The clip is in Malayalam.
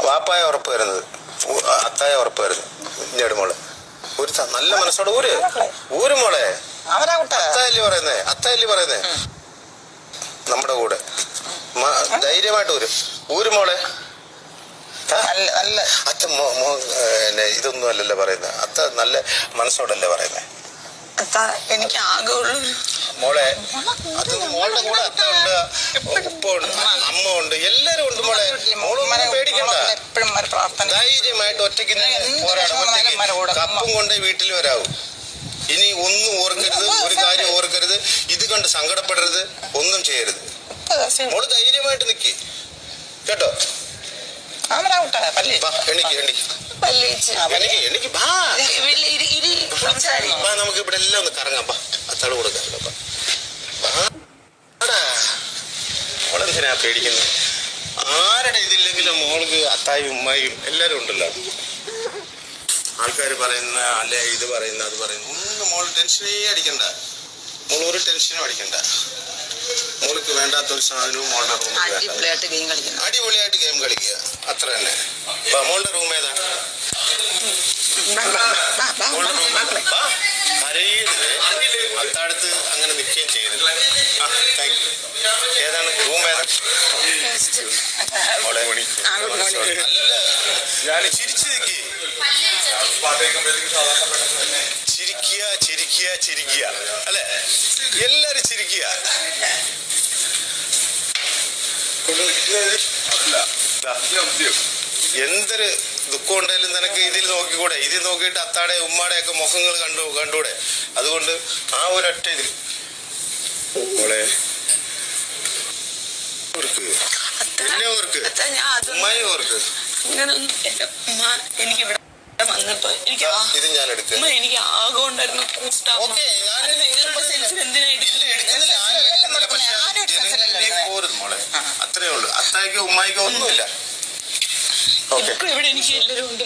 വാപ്പായ ഉറപ്പ് വരുന്നത്, അത്തായ ഉറപ്പ് വരുന്നത്. ഇഞ്ഞോട് മോളെ ഒരു നല്ല മനസ്സോടെ ഊര് മോളെ. അത്തായല്ലേ പറയുന്നേ നമ്മുടെ കൂടെ ധൈര്യമായിട്ട് ഊര് മോളെ. അച്ഛ ഇതൊന്നും അല്ലല്ലോ പറയുന്നത്. അത്ത നല്ല മനസ്സോടല്ലേ പറയുന്നേ. എനിക്ക് ആകെ മോളെ അത് മോളുടെ കൂടെ അത്ത ഉണ്ട്, ഉപ്പ ഉണ്ട്, അമ്മ ഉണ്ട്, എല്ലാരും ഉണ്ട് മോളെ. മോളൊന്നും പേടിക്കണ്ട. ധൈര്യമായിട്ട് ഒറ്റയ്ക്ക് പോരാടും. കപ്പും കൊണ്ടേ വീട്ടിൽ വരാവൂ. ഇനി ഒന്നും ഓർക്കരുത്, ഒരു കാര്യം ഓർക്കരുത്, ഇത് കണ്ട് സങ്കടപ്പെടരുത്, ഒന്നും ചെയ്യരുത്. മോള് ധൈര്യമായിട്ട് നിക്ക് കേട്ടോ. നമുക്ക് ഇവിടെ എല്ലാം ഒന്ന് കറങ്ങാം. അത്താട് കൊടുക്കാം. മോളെന്തിനാ പേടിക്കുന്നത്? ആരുടെ ഇതില്ലെങ്കിലും മോൾക്ക് അത്തായും ഉമ്മായും എല്ലാരും ഉണ്ടല്ലോ. ആൾക്കാർ പറയുന്ന അല്ലെ ഇത് പറയുന്ന അത് പറയുന്ന ഒന്നും മോൾ ടെൻഷനേ അടിക്കണ്ട. മോൾ ഒരു ടെൻഷനും അടിക്കണ്ട. മോൾക്ക് വേണ്ടാത്തൊരു സാധനവും മോളുടെ റൂമിൽ അടിപൊളിയായിട്ട് ഗെയിം കളിക്കുക, അത്ര തന്നെ. മോളുടെ റൂം ഏതാ? കരയരുത്, അത്താഴത്ത് അങ്ങനെ നിൽക്കുകയും ചെയ്യരുത്. ഏതാണ് റൂം? ഏതാ മോളെ? അല്ല, ഞാൻ ചിരിച്ചു നിൽക്കേ. ചിരിക്കുക അല്ലെ? എല്ലാരും ചിരിക്കുക. എന്തൊരു ദുഃഖം ഉണ്ടായാലും നിനക്ക് ഇതിൽ നോക്കിക്കൂടെ? ഇതിൽ നോക്കിയിട്ട് അത്താടെ ഉമ്മാടെ ഒക്കെ മുഖങ്ങൾ കണ്ടൂടെ? അതുകൊണ്ട് ആ ഒരൊറ്റ ഇതിൽ മോളെ ഓർക്ക്, പിന്നെ ഓർക്ക്, ഉമ്മായി ഓർക്ക്. ഇത് ഞാൻ എടുക്കാം. എനിക്ക് ആകെ ഉണ്ടായിരുന്നു മോളെ. അത്രേ ഉള്ളൂ. അത്തായിക്കോ ഉമ്മായിക്കോ ഒന്നുമില്ല. ഇവിടെ എനിക്ക് എല്ലാവരും ഉണ്ട്.